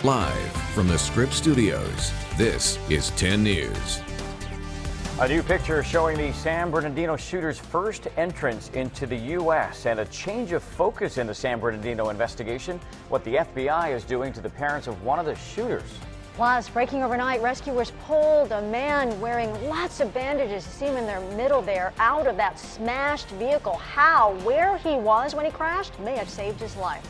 Live from the Scripps Studios, this is 10 News. A new picture showing the San Bernardino shooter's first entrance into the U.S. and a change of focus in the San Bernardino investigation, what the FBI is doing to the parents of one of the shooters. Plus, breaking overnight, rescuers pulled a man wearing lots of bandages, you see him in their middle there, out of that smashed vehicle. How, where he was when he crashed may have saved his life.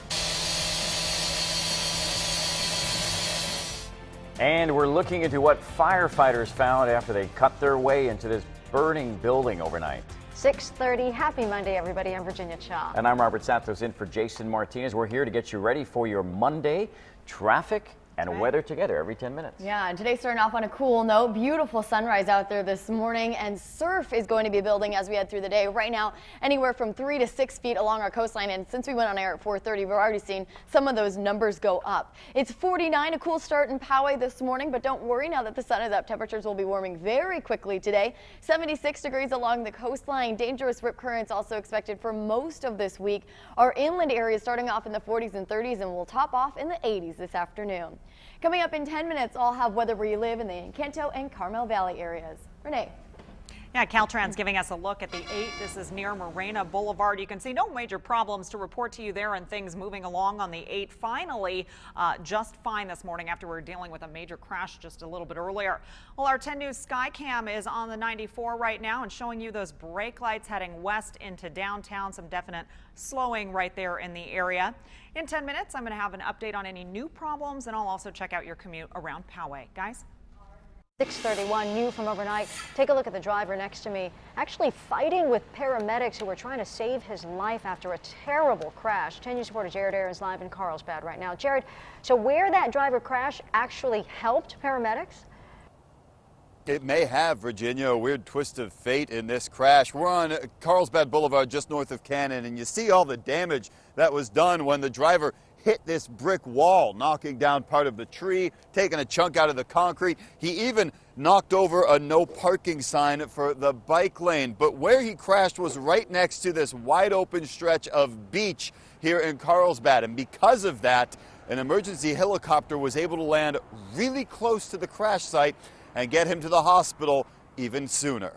And we're looking into what firefighters found after they cut their way into this burning building overnight. 6:30. Happy Monday, everybody. I'm Virginia Cha. And I'm Robert Santos in for Jason Martinez. We're here to get you ready for your Monday traffic and weather together every 10 minutes. Yeah, and today starting off on a cool note. Beautiful sunrise out there this morning, and surf is going to be building as we head through the day. Right now, anywhere from 3 to 6 feet along our coastline, and since we went on air at 4:30, we're already seeing some of those numbers go up. It's 49, a cool start in Poway this morning, but don't worry, now that the sun is up, temperatures will be warming very quickly today. 76 degrees along the coastline. Dangerous rip currents also expected for most of this week. Our inland areas starting off in the 40s and 30s, and will top off in the 80s this afternoon. Coming up in 10 minutes, I'll have weather where you live in the Encanto and Carmel Valley areas. Renee. Yeah, Caltrans giving us a look at the 8. This is near Morena Boulevard. You can see no major problems to report to you there, and things moving along on the 8. Finally, just fine this morning after we were dealing with a major crash just a little bit earlier. Well, our 10 News Skycam is on the 94 right now and showing you those brake lights heading west into downtown. Some definite slowing right there in the area. In 10 minutes, I'm going to have an update on any new problems, and I'll also check out your commute around Poway. Guys? 6:31, new from overnight. Take a look at the driver next to me, actually fighting with paramedics who were trying to save his life after a terrible crash. 10 News reporter Jared Aaron's live in Carlsbad right now. Jared, so where that driver crashed actually helped paramedics? It may have, Virginia, a weird twist of fate in this crash. We're on Carlsbad Boulevard just north of Cannon, and you see all the damage that was done when the driver hit this brick wall, knocking down part of the tree, taking a chunk out of the concrete. He even knocked over a no parking sign for the bike lane. But where he crashed was right next to this wide open stretch of beach here in Carlsbad. And because of that, an emergency helicopter was able to land really close to the crash site and get him to the hospital even sooner.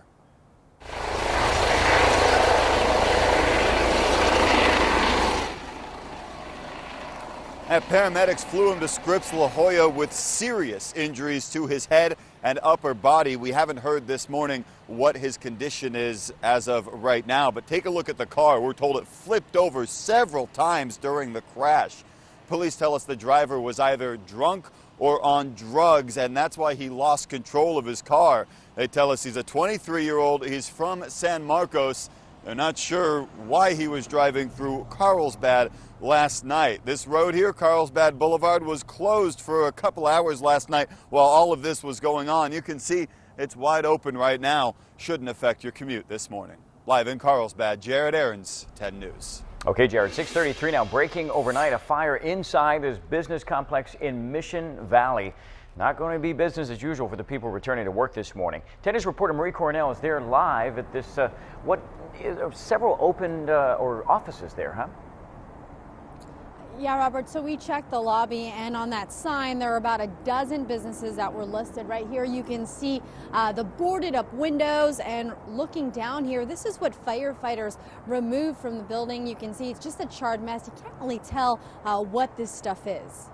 And paramedics flew him to Scripps La Jolla with serious injuries to his head and upper body. We haven't heard this morning what his condition is as of right now, but take a look at the car. We're told it flipped over several times during the crash. Police tell us the driver was either drunk or on drugs, and that's why he lost control of his car. They tell us he's a 23-year-old. He's from San Marcos. They're not sure why he was driving through Carlsbad last night. This road here, Carlsbad Boulevard, was closed for a couple hours last night while all of this was going on. You can see it's wide open right now. Shouldn't affect your commute this morning. Live in Carlsbad, Jared Aarons, 10 News. Okay, Jared, 6:33 now. Breaking overnight, a fire inside this business complex in Mission Valley. Not going to be business as usual for the people returning to work this morning. 10 News reporter Marie Cornell is there live at this, several opened or offices there, huh? Yeah, Robert, so we checked the lobby, and on that sign there are about a dozen businesses that were listed. Right here you can see the boarded up windows, and looking down here, this is what firefighters removed from the building. You can see it's just a charred mess. You can't really tell what this stuff is.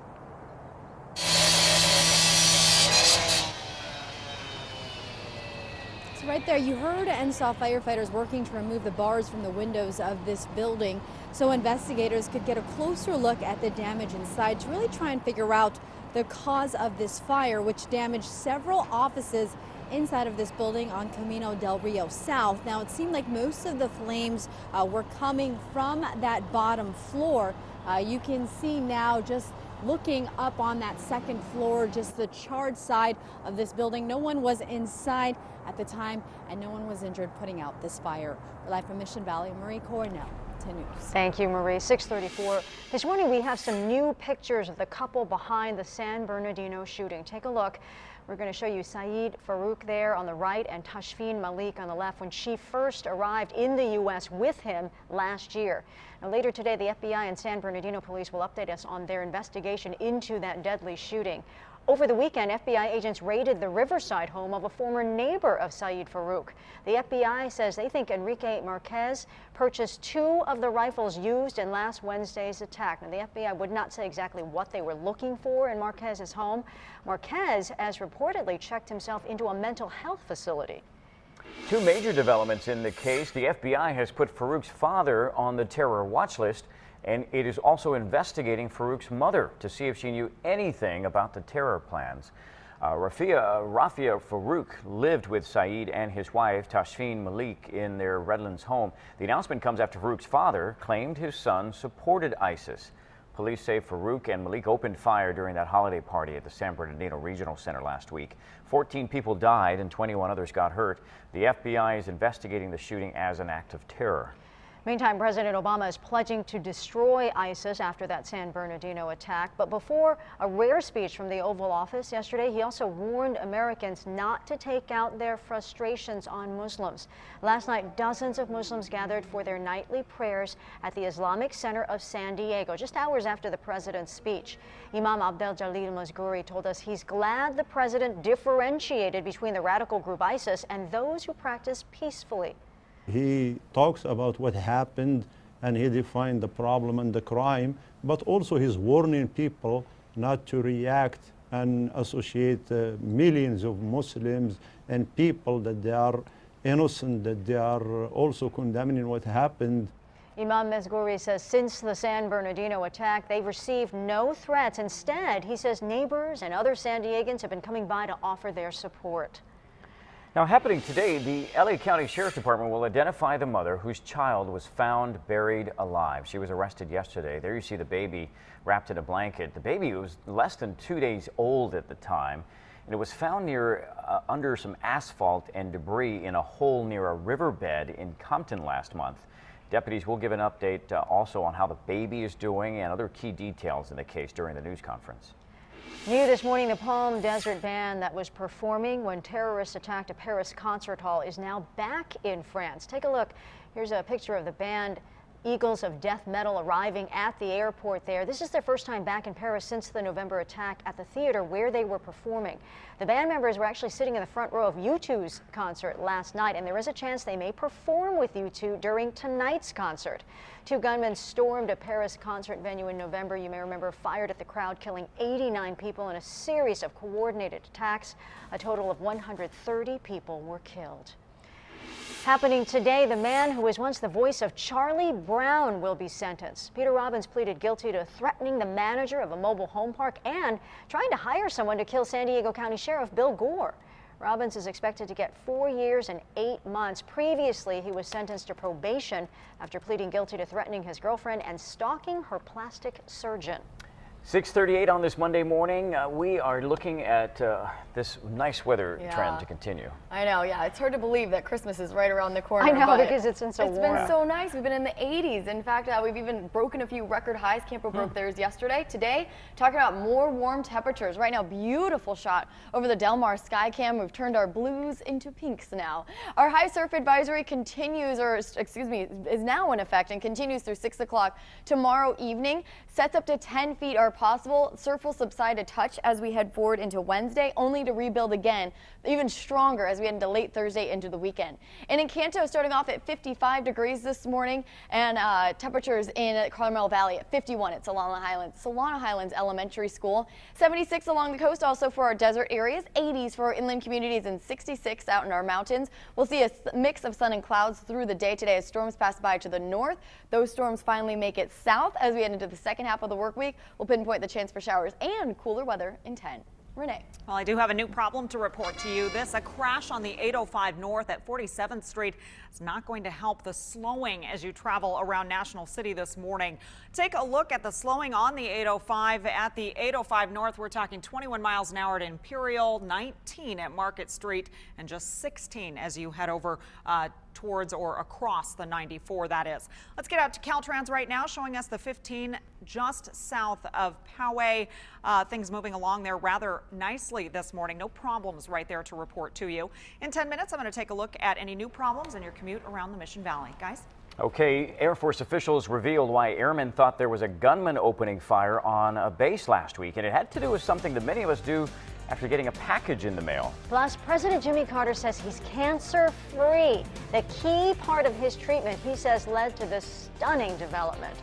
So right there you heard and saw firefighters working to remove the bars from the windows of this building so investigators could get a closer look at the damage inside to really try and figure out the cause of this fire, which damaged several offices inside of this building on Camino del Rio South. Now, it seemed like most of the flames were coming from that bottom floor. You can see now, just looking up on that second floor, just the charred side of this building. No one was inside at the time, and no one was injured putting out this fire. We're live from Mission Valley, Marie Cornell, 10 News. Thank you, Marie. 6:34. This morning we have some new pictures of the couple behind the San Bernardino shooting. Take a look. We're going to show you Saeed Farouk there on the right and Tashfeen Malik on the left when she first arrived in the U.S. with him last year. Now, later today, the FBI and San Bernardino police will update us on their investigation into that deadly shooting. Over the weekend, FBI agents raided the Riverside home of a former neighbor of Saeed Farouk. The FBI says they think Enrique Marquez purchased 2 of the rifles used in last Wednesday's attack. Now, the FBI would not say exactly what they were looking for in Marquez's home. Marquez has reportedly checked himself into a mental health facility. 2 major developments in the case. The FBI has put Farouk's father on the terror watch list, and it is also investigating Farouk's mother to see if she knew anything about the terror plans. Rafia Farouk lived with Saeed and his wife, Tashfeen Malik, in their Redlands home. The announcement comes after Farouk's father claimed his son supported ISIS. Police say Farouk and Malik opened fire during that holiday party at the San Bernardino Regional Center last week. 14 people died and 21 others got hurt. The FBI is investigating the shooting as an act of terror. Meantime, President Obama is pledging to destroy ISIS after that San Bernardino attack. But before a rare speech from the Oval Office yesterday, he also warned Americans not to take out their frustrations on Muslims. Last night, dozens of Muslims gathered for their nightly prayers at the Islamic Center of San Diego, just hours after the president's speech. Imam Abdel Jalil Mazguri told us he's glad the president differentiated between the radical group ISIS and those who practice peacefully. He talks about what happened and he defined the problem and the crime, but also he's warning people not to react and associate millions of Muslims and people that they are innocent, that they are also condemning what happened. Imam Mazguri says since the San Bernardino attack, they've received no threats. Instead, he says neighbors and other San Diegans have been coming by to offer their support. Now, happening today, the LA County Sheriff's Department will identify the mother whose child was found buried alive. She was arrested yesterday. There you see the baby wrapped in a blanket. The baby was less than 2 days old at the time, and it was found near under some asphalt and debris in a hole near a riverbed in Compton last month. Deputies will give an update also on how the baby is doing and other key details in the case during the news conference. New this morning, the Palm Desert band that was performing when terrorists attacked a Paris concert hall is now back in France. Take a look. Here's a picture of the band Eagles of Death Metal arriving at the airport there. This is their first time back in Paris since the November attack at the theater where they were performing. The band members were actually sitting in the front row of U2's concert last night, and there is a chance they may perform with U2 during tonight's concert. 2 gunmen stormed a Paris concert venue in November. You may remember, fired at the crowd, killing 89 people in a series of coordinated attacks. A total of 130 people were killed. Happening today, the man who was once the voice of Charlie Brown will be sentenced. Peter Robbins pleaded guilty to threatening the manager of a mobile home park and trying to hire someone to kill San Diego County Sheriff Bill Gore. Robbins is expected to get 4 years and 8 months. Previously, he was sentenced to probation after pleading guilty to threatening his girlfriend and stalking her plastic surgeon. 6:38 on this Monday morning. We are looking at this nice weather trend to continue. I know, yeah. It's hard to believe that Christmas is right around the corner. I know, because it's been so warm. It's been so nice. We've been in the 80s. In fact, we've even broken a few record highs. Campo broke theirs yesterday. Today, talking about more warm temperatures. Right now, beautiful shot over the Del Mar Skycam. We've turned our blues into pinks now. Our high surf advisory continues, or excuse me, is now in effect and continues through 6 o'clock tomorrow evening. Sets up to 10 feet are possible. Surf will subside a touch as we head forward into Wednesday, only to rebuild again, even stronger as we head into late Thursday into the weekend. And in Canto, starting off at 55 degrees this morning, and temperatures in Carmel Valley at 51 at Solana Highlands Elementary School. 76 along the coast, also for our desert areas, 80s for our inland communities, and 66 out in our mountains. We'll see a mix of sun and clouds through the day today as storms pass by to the north. Those storms finally make it south as we head into the second half of the work week. We'll pinpoint the chance for showers and cooler weather in 10. Renee. Well, I do have a new problem to report to you. A crash on the 805 North at 47th Street is not going to help the slowing as you travel around National City this morning. Take a look at the slowing on the 805. At the 805 North, we're talking 21 miles an hour at Imperial, 19 at Market Street, and just 16 as you head over towards or across the 94, that is. Let's get out to Caltrans right now, showing us the 15 just south of Poway. Things moving along there rather nicely this morning. No problems right there to report to you. In 10 minutes, I'm going to take a look at any new problems in your commute around the Mission Valley. Guys? Okay, Air Force officials revealed why airmen thought there was a gunman opening fire on a base last week, and it had to do with something that many of us do after getting a package in the mail. Plus, President Jimmy Carter says he's cancer-free. The key part of his treatment, he says, led to this stunning development.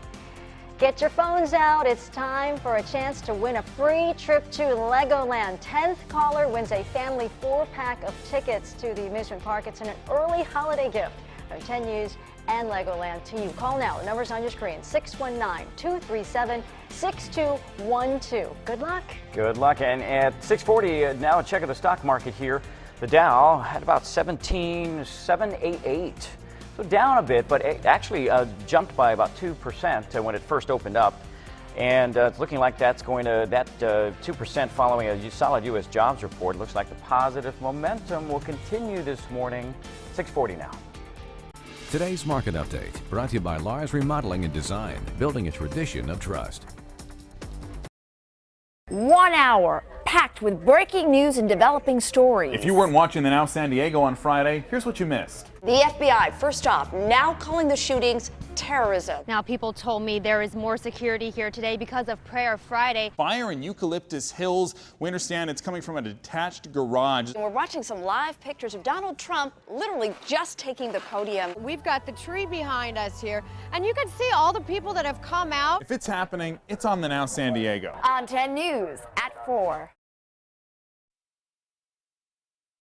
Get your phones out. It's time for a chance to win a free trip to Legoland. 10th caller wins a family 4-pack of tickets to the amusement park. It's an early holiday gift from 10 News and Legoland to you. Call now. The number's on your screen, 619-237-6212. Good luck. Good luck. And at 6:40, now a check of the stock market here. The Dow had about 17,788. So down a bit, but it actually jumped by about 2% when it first opened up. And it's looking like that's going to, 2% following a solid U.S. jobs report. Looks like the positive momentum will continue this morning. 6:40 now. Today's market update brought to you by Lars Remodeling and Design, building a tradition of trust. 1 hour packed with breaking news and developing stories. If you weren't watching the Now San Diego on Friday, here's what you missed. The FBI, first off, now calling the shootings terrorism. Now, people told me there is more security here today because of Prayer Friday. Fire in Eucalyptus Hills. We understand it's coming from a detached garage. And we're watching some live pictures of Donald Trump literally just taking the podium. We've got the tree behind us here, and you can see all the people that have come out. If it's happening, it's on the Now San Diego. On 10 News at 4.